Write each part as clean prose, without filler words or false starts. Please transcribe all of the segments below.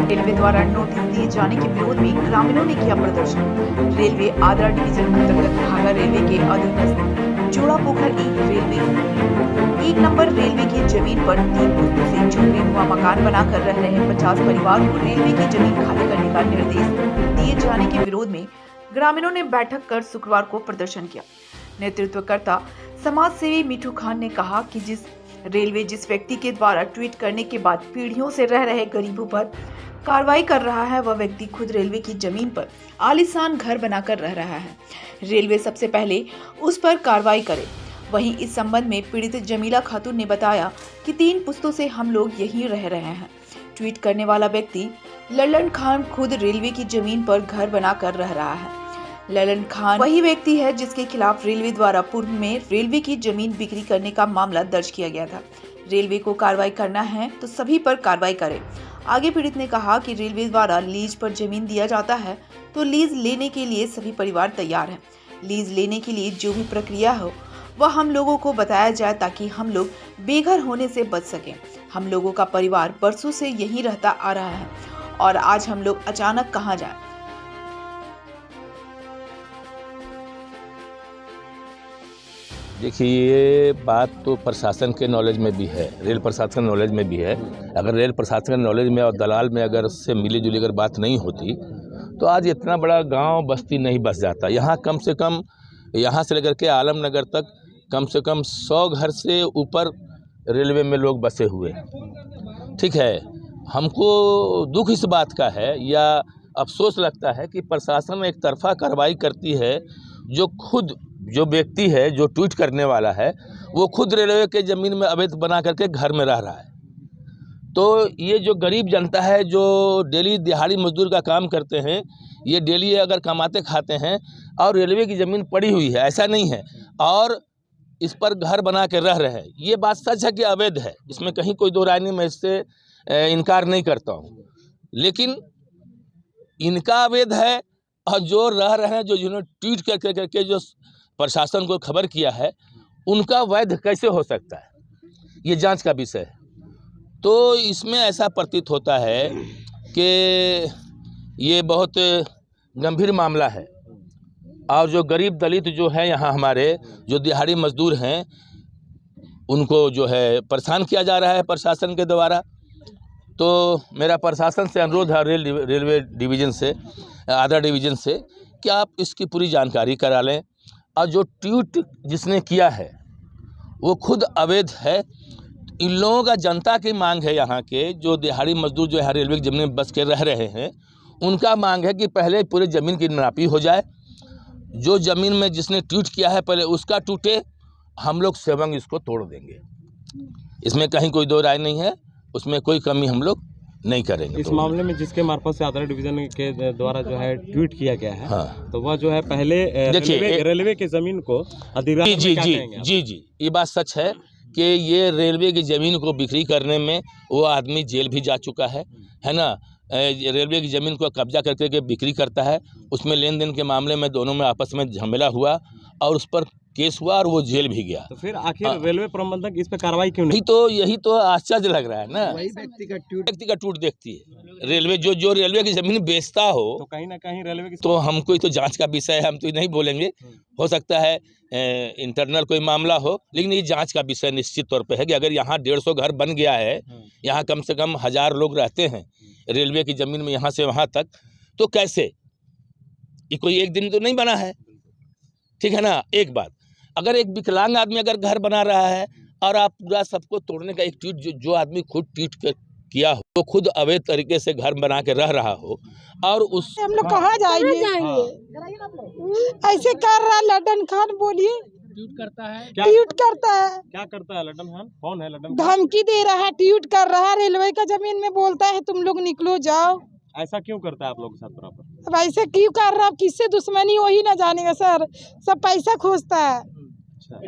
Railway द्वारा notice दिए जाने के विरोध में ग्रामीणों ने किया प्रदर्शन। रेलवे आद्रा डिवीजन अंतर्गत भागा रेलवे के अधीनस्थ जोड़ा पोखर एक नंबर रेलवे की जमीन पर 3 पुस्तों से झुके हुआ मकान बनाकर रह रहे 50 परिवार को रेलवे की जमीन खाली करने का निर्देश दिए जाने के विरोध में ग्रामीणों ने बैठक कर शुक्रवार को प्रदर्शन किया। नेतृत्वकर्ता समाज सेवी मिठू खान ने कहा कि जिस व्यक्ति के द्वारा ट्वीट करने के बाद पीढ़ियों से रह रहे गरीबों पर कार्रवाई कर रहा है, वह व्यक्ति खुद रेलवे की जमीन पर आलीशान घर बनाकर रह रहा है। रेलवे सबसे पहले उस पर कार्रवाई करे। वहीं इस संबंध में पीड़ित जमीला खातून ने बताया कि 3 पुस्तों से हम लोग यहीं रह रहे हैं। ट्वीट करने वाला व्यक्ति ललन खान खुद रेलवे की जमीन पर घर बनाकर रह रहा है। ललन खान वही व्यक्ति है जिसके खिलाफ रेलवे द्वारा पूर्व में रेलवे की जमीन बिक्री करने का मामला दर्ज किया गया था। रेलवे को कार्रवाई करना है तो सभी पर कार्रवाई करे। आगे पीड़ित ने कहा कि रेलवे द्वारा लीज पर जमीन दिया जाता है तो लीज लेने के लिए सभी परिवार तैयार हैं। लीज लेने के लिए जो भी प्रक्रिया हो वह हम लोगों को बताया जाए ताकि हम लोग बेघर होने से बच सकें। हम लोगों का परिवार बरसों से यहीं रहता आ रहा है और आज हम लोग अचानक कहाँ जाएं। देखिए, ये बात तो प्रशासन के नॉलेज में भी है, रेल प्रशासन नॉलेज में भी है। अगर रेल प्रशासन के नॉलेज में और दलाल में अगर उससे मिली जुली अगर बात नहीं होती तो आज इतना बड़ा गांव बस्ती नहीं बस जाता। यहाँ कम से कम यहाँ से लेकर के आलमनगर तक कम से कम 100 घर से ऊपर रेलवे में लोग बसे हुए। ठीक है, हमको दुख इस बात का है या अफसोस लगता है कि प्रशासन एक तरफा कार्रवाई करती है। जो व्यक्ति है, जो ट्वीट करने वाला है, वो खुद रेलवे के ज़मीन में अवैध बना करके घर में रह रहा है। तो ये जो गरीब जनता है, जो डेली दिहाड़ी मजदूर का काम करते हैं, ये डेली अगर कमाते खाते हैं और रेलवे की ज़मीन पड़ी हुई है, ऐसा नहीं है, और इस पर घर बना के रह रहे हैं। ये बात सच है कि अवैध है, इसमें कहीं कोई दो राय नहीं, मैं इससे इनकार नहीं करता हूँ। लेकिन इनका अवैध है और जो रह रहे हैं, जो जिन्होंने ट्वीट करके जो प्रशासन को खबर किया है, उनका वैध कैसे हो सकता है, ये जांच का विषय है। तो इसमें ऐसा प्रतीत होता है कि ये बहुत गंभीर मामला है और जो गरीब दलित जो है यहाँ हमारे जो दिहाड़ी मजदूर हैं, उनको जो है परेशान किया जा रहा है प्रशासन के द्वारा। तो मेरा प्रशासन से अनुरोध है, रेलवे डिवीज़न से, आद्रा डिवीज़न से, कि आप इसकी पूरी जानकारी करा लें। और जो ट्वीट जिसने किया है वो खुद अवैध है। इन लोगों का जनता की मांग है, यहाँ के जो दिहाड़ी मजदूर जो यहाँ रेलवे की ज़मीन में बस के रह रहे हैं, उनका मांग है कि पहले पूरे ज़मीन की नापी हो जाए। जो ज़मीन में जिसने ट्वीट किया है पहले उसका टूटे, हम लोग स्वयं इसको तोड़ देंगे। इसमें कहीं कोई दो राय नहीं है, उसमें कोई कमी हम लोग नहीं करेंगे। इस मामले में जिसके मार्फत से आद्रा डिवीजन के द्वारा जो है ट्वीट किया गया है, हाँ, तो वह जो है पहले रेलवे की जमीन को जी, ये बात सच है कि ये रेलवे की ज़मीन को बिक्री करने में वो आदमी जेल भी जा चुका है ना। रेलवे की ज़मीन को कब्जा करके के बिक्री करता है। उसमें लेन देन के मामले में दोनों में आपस में झमेला हुआ और उस पर केस हुआ और वो जेल भी गया। तो फिर आखिर रेलवे प्रबंधक इस पर कार्रवाई क्यों नहीं? यही तो आश्चर्य लग रहा है ना। वही व्यक्ति का ट्वीट देखती है रेलवे, जो रेलवे की ज़मीन बेचता हो, तो कहीं ना कहीं रेलवे की, तो हमको तो जांच का विषय है, हम तो नहीं बोलेंगे। हो सकता है इंटरनल कोई मामला हो, लेकिन ये जांच का विषय निश्चित तौर पे है कि अगर यहाँ 150 घर बन गया है, यहाँ कम से कम 1000 लोग रहते हैं रेलवे की ज़मीन में यहाँ से वहाँ तक, तो कैसे? ये कोई एक दिन तो नहीं बना है, ठीक है ना। एक बात, अगर एक विकलांग आदमी अगर घर बना रहा है और आप पूरा सबको तोड़ने का एक ट्वीट जो आदमी खुद ट्वीट किया हो, तो खुद अवैध तरीके से घर बना के रह रहा हो, और उस हम लोग कहाँ जाएंगे? ऐसे कर रहा है ललन खान, बोलिए। ट्वीट करता है, क्या करता है ललन खान? कौन है ललन? धमकी दे रहा है, ट्वीट कर रहा है, रेलवे का जमीन में बोलता है तुम लोग निकलो जाओ। ऐसा क्यों करता है आप लोग के साथ बराबर? अब ऐसे क्यों कर रहा है? किससे दुश्मनी वही ना जानेगा सर, सब पैसा खोजता है। अच्छा,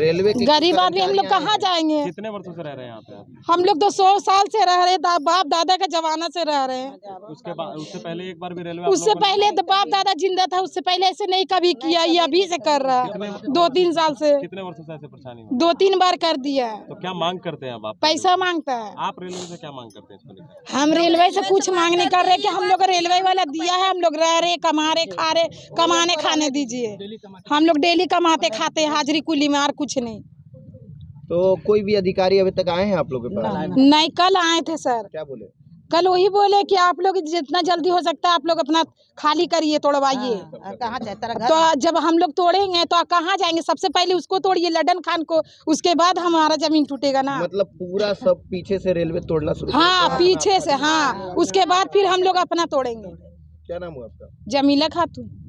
रेलवे के गरीब आदमी हम लोग कहाँ जाएंगे। कितने वर्षों से रह रहे हैं यहाँ पे आप? हम लोग तो 100 साल से रह रहे हैं, बाप दादा का जमाना से रह रहे हैं। उसके बाद उससे पहले एक बार भी रेलवे आप उससे लोगों ने- पहले तो बाप दादा जिंदा था, उससे पहले ऐसे नहीं कभी किया, ये अभी से कर रहा है। 2-3 साल से कितने वर्षों से ऐसे परेशानी हो? 2-3 बार कर दिया है। तो क्या मांग करते हैं अब आप? पैसा मांगता है। आप रेलवे से क्या मांग करते हैं इसको लेकर? हम रेलवे से कुछ मांग नहीं कर रहे कि हम लोग रेलवे वाला दिया है, हम लोग रह रहे, कमा रहे, खा रहे, कमाने खाने दीजिए। हम लोग डेली कमाते खाते हाजिरी कुली में, और कुछ नहीं। तो कोई भी अधिकारी अभी तक आए हैं आप लोगों के पास? नहीं, कल आए थे सर। क्या बोले? कल वही बोले कि आप लोग जितना जल्दी हो सकता है आप लोग अपना खाली करिए, तोड़वाइए। तो जब हम लोग तोड़ेंगे तो कहाँ जाएंगे? सबसे पहले उसको तोड़िए, लड्डन खान को, उसके बाद हमारा जमीन टूटेगा ना। मतलब पूरा सब पीछे से रेलवे तोड़ना शुरू कर हाँ, दिया? पीछे से, हाँ। उसके बाद फिर हम लोग अपना तोड़ेंगे। क्या नाम हुआ आपका? जमीला खातून।